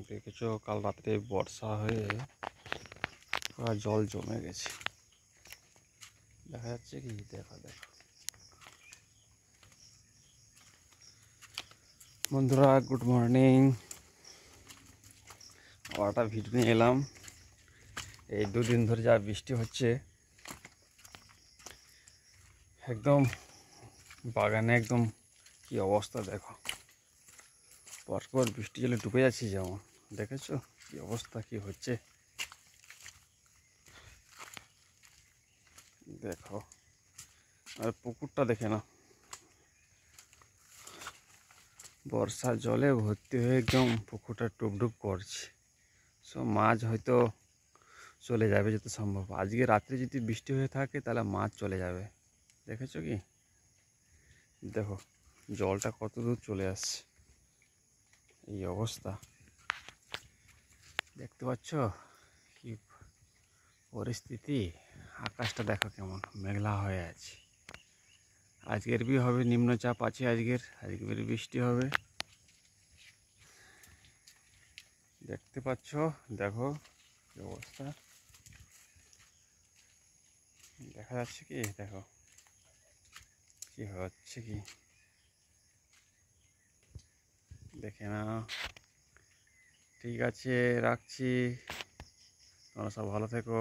দেখেছো কাল রাত্রে বর্ষা হয়ে পুরো জল জমে গেছে। দেখা যাচ্ছে কি? দেখো দেখো বন্ধুরা, গুড মর্নিং। আবার একটা ভিডিও নিয়ে এলাম। এই দুদিন ধরে যা বৃষ্টি হচ্ছে, একদম বাগানে একদম কি অবস্থা দেখো। পরপর বৃষ্টি জলে ডুবে যাচ্ছে, যেমন দেখেছো কি অবস্থা কি হচ্ছে। দেখো, আর পুকুরটা দেখে না, বর্ষার জলে ভর্তি হয়ে একদম পুকুরটা টুকডুক করছে। সব মাছ হয়তো চলে যাবে যত সম্ভব। আজকে রাত্রে যদি বৃষ্টি হয়ে থাকে তাহলে মাছ চলে যাবে। দেখেছো কি? দেখো জলটা কত দূর চলে আসছে, এই অবস্থা দেখতে পাচ্ছ কি পরিস্থিতি। আকাশটা দেখো কেমন মেঘলা হয়ে আছে। আজকের হবে নিম্নচাপ আছে, আজকের বৃষ্টি হবে। দেখতে পাচ্ছ, দেখো কি অবস্থা। দেখা যাচ্ছে কি? দেখো কি হচ্ছে কি, দেখে না। ঠিক আছে, রাখছি। তোমরা সব ভালো থেকো।